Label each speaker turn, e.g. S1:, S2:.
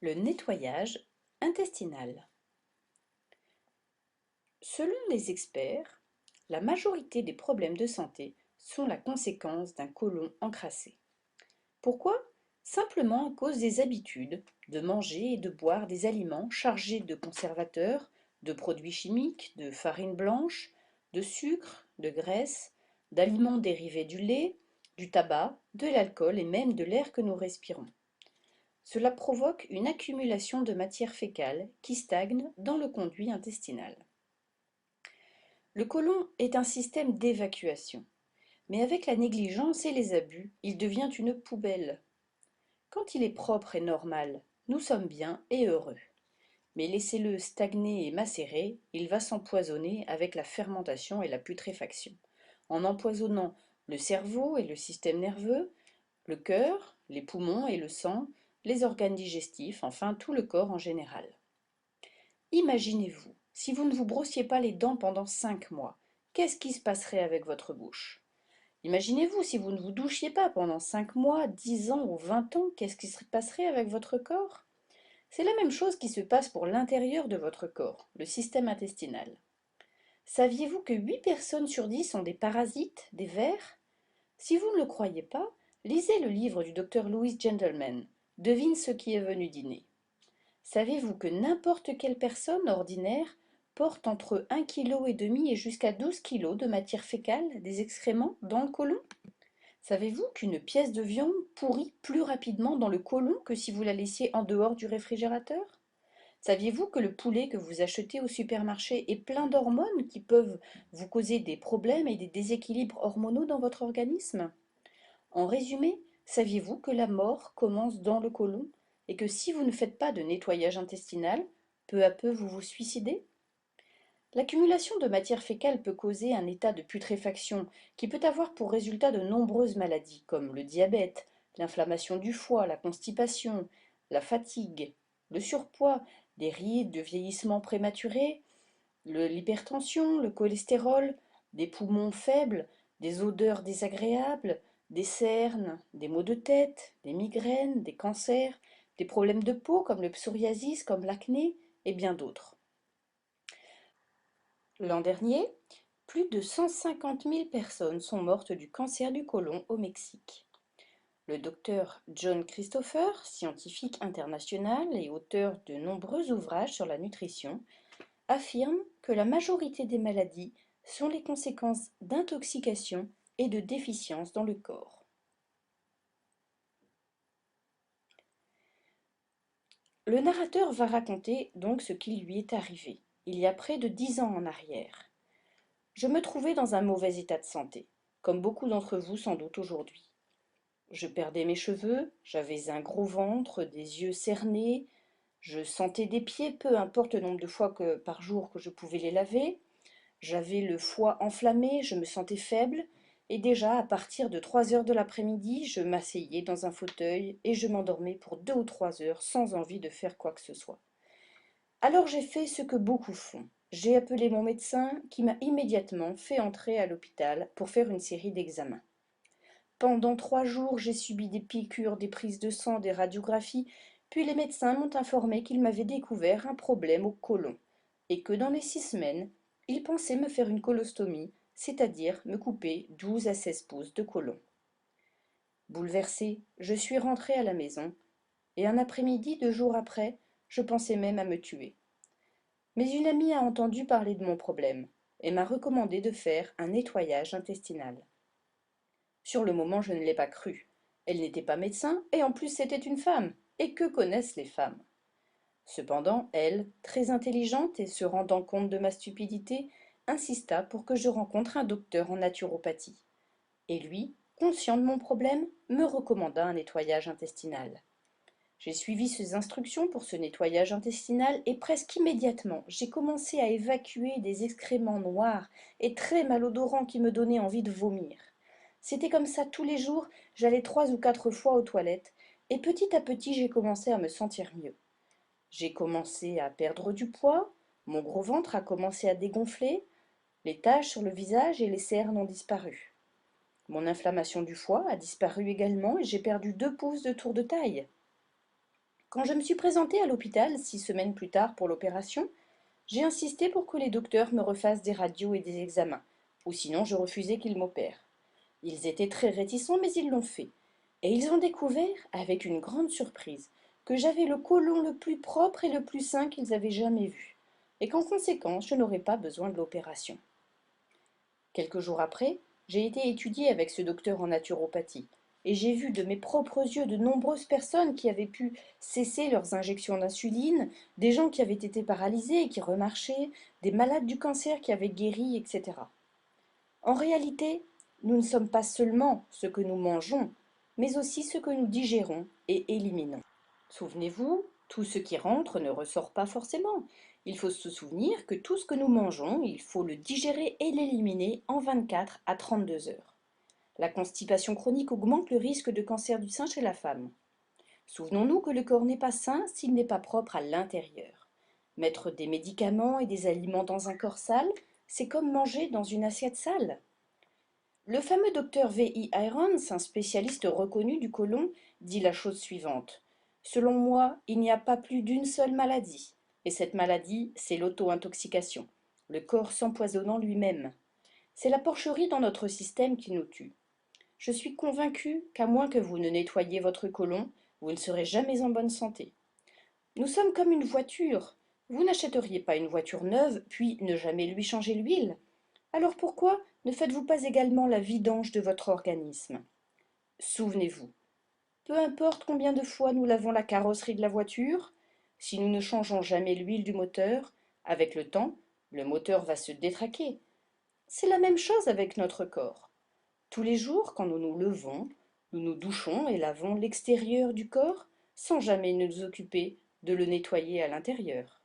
S1: Le nettoyage intestinal. Selon les experts, la majorité des problèmes de santé sont la conséquence d'un côlon encrassé. Pourquoi? Simplement à cause des habitudes de manger et de boire des aliments chargés de conservateurs, de produits chimiques, de farine blanche, de sucre, de graisse, d'aliments dérivés du lait, du tabac, de l'alcool et même de l'air que nous respirons. Cela provoque une accumulation de matière fécale qui stagne dans le conduit intestinal. Le côlon est un système d'évacuation, mais avec la négligence et les abus, il devient une poubelle. Quand il est propre et normal, nous sommes bien et heureux. Mais laissez-le stagner et macérer, il va s'empoisonner avec la fermentation et la putréfaction, en empoisonnant le cerveau et le système nerveux, le cœur, les poumons et le sang, les organes digestifs, enfin tout le corps en général. Imaginez-vous, si vous ne vous brossiez pas les dents pendant 5 mois, qu'est-ce qui se passerait avec votre bouche? Imaginez-vous, si vous ne vous douchiez pas pendant 5 mois, 10 ans ou 20 ans, qu'est-ce qui se passerait avec votre corps? C'est la même chose qui se passe pour l'intérieur de votre corps, le système intestinal. Saviez-vous que 8 personnes sur 10 ont des parasites, des vers? Si vous ne le croyez pas, lisez le livre du docteur Louis Gentleman. Devine ce qui est venu dîner. Savez-vous que n'importe quelle personne ordinaire porte entre 1,5 kg et jusqu'à 12 kg de matière fécale, des excréments, dans le côlon? Savez-vous qu'une pièce de viande pourrit plus rapidement dans le côlon que si vous la laissiez en dehors du réfrigérateur? Saviez-vous que le poulet que vous achetez au supermarché est plein d'hormones qui peuvent vous causer des problèmes et des déséquilibres hormonaux dans votre organisme? En résumé, saviez-vous que la mort commence dans le côlon et que si vous ne faites pas de nettoyage intestinal, peu à peu vous vous suicidez? L'accumulation de matière fécale peut causer un état de putréfaction qui peut avoir pour résultat de nombreuses maladies comme le diabète, l'inflammation du foie, la constipation, la fatigue, le surpoids, des rides de vieillissement prématuré, l'hypertension, le cholestérol, des poumons faibles, des odeurs désagréables, des cernes, des maux de tête, des migraines, des cancers, des problèmes de peau comme le psoriasis, comme l'acné et bien d'autres. L'an dernier, plus de 150 000 personnes sont mortes du cancer du côlon au Mexique. Le docteur John Christopher, scientifique international et auteur de nombreux ouvrages sur la nutrition, affirme que la majorité des maladies sont les conséquences d'intoxication et de déficiences dans le corps. Le narrateur va raconter donc ce qui lui est arrivé, il y a près de 10 ans en arrière. Je me trouvais dans un mauvais état de santé, comme beaucoup d'entre vous sans doute aujourd'hui. Je perdais mes cheveux, j'avais un gros ventre, des yeux cernés, je sentais des pieds, peu importe le nombre de fois par jour que je pouvais les laver. J'avais le foie enflammé, je me sentais faible, et déjà à partir de 3 heures de l'après-midi, je m'asseyais dans un fauteuil et je m'endormais pour 2 ou 3 heures sans envie de faire quoi que ce soit. Alors j'ai fait ce que beaucoup font. J'ai appelé mon médecin qui m'a immédiatement fait entrer à l'hôpital pour faire une série d'examens. Pendant 3 jours, j'ai subi des piqûres, des prises de sang, des radiographies, puis les médecins m'ont informé qu'ils m'avaient découvert un problème au côlon, et que dans les 6 semaines, ils pensaient me faire une colostomie, c'est-à-dire me couper 12 à 16 pouces de côlon. Bouleversée, je suis rentrée à la maison, et un après-midi, 2 jours après, je pensais même à me tuer. Mais une amie a entendu parler de mon problème, et m'a recommandé de faire un nettoyage intestinal. Sur le moment, je ne l'ai pas cru. Elle n'était pas médecin, et en plus c'était une femme. Et que connaissent les femmes? Cependant, elle, très intelligente et se rendant compte de ma stupidité, insista pour que je rencontre un docteur en naturopathie. Et lui, conscient de mon problème, me recommanda un nettoyage intestinal. J'ai suivi ses instructions pour ce nettoyage intestinal et presque immédiatement, j'ai commencé à évacuer des excréments noirs et très malodorants qui me donnaient envie de vomir. C'était comme ça tous les jours, j'allais 3 ou 4 fois aux toilettes, et petit à petit j'ai commencé à me sentir mieux. J'ai commencé à perdre du poids, mon gros ventre a commencé à dégonfler, les taches sur le visage et les cernes ont disparu. Mon inflammation du foie a disparu également et j'ai perdu 2 pouces de tour de taille. Quand je me suis présentée à l'hôpital 6 semaines plus tard pour l'opération, j'ai insisté pour que les docteurs me refassent des radios et des examens, ou sinon je refusais qu'ils m'opèrent. Ils étaient très réticents, mais ils l'ont fait. Et ils ont découvert, avec une grande surprise, que j'avais le côlon le plus propre et le plus sain qu'ils avaient jamais vu, et qu'en conséquence, je n'aurais pas besoin de l'opération. Quelques jours après, j'ai été étudiée avec ce docteur en naturopathie, et j'ai vu de mes propres yeux de nombreuses personnes qui avaient pu cesser leurs injections d'insuline, des gens qui avaient été paralysés et qui remarchaient, des malades du cancer qui avaient guéri, etc. En réalité, nous ne sommes pas seulement ce que nous mangeons, mais aussi ce que nous digérons et éliminons. Souvenez-vous, tout ce qui rentre ne ressort pas forcément. Il faut se souvenir que tout ce que nous mangeons, il faut le digérer et l'éliminer en 24 à 32 heures. La constipation chronique augmente le risque de cancer du sein chez la femme. Souvenons-nous que le corps n'est pas sain s'il n'est pas propre à l'intérieur. Mettre des médicaments et des aliments dans un corps sale, c'est comme manger dans une assiette sale. Le fameux docteur V.I. Irons, un spécialiste reconnu du côlon, dit la chose suivante. Selon moi, il n'y a pas plus d'une seule maladie. Et cette maladie, c'est l'auto-intoxication, le corps s'empoisonnant lui-même. C'est la porcherie dans notre système qui nous tue. Je suis convaincue qu'à moins que vous ne nettoyiez votre côlon, vous ne serez jamais en bonne santé. Nous sommes comme une voiture. Vous n'achèteriez pas une voiture neuve, puis ne jamais lui changer l'huile. Alors pourquoi ne faites-vous pas également la vidange de votre organisme? Souvenez-vous, peu importe combien de fois nous lavons la carrosserie de la voiture, si nous ne changeons jamais l'huile du moteur, avec le temps, le moteur va se détraquer. C'est la même chose avec notre corps. Tous les jours, quand nous nous levons, nous nous douchons et lavons l'extérieur du corps sans jamais nous occuper de le nettoyer à l'intérieur.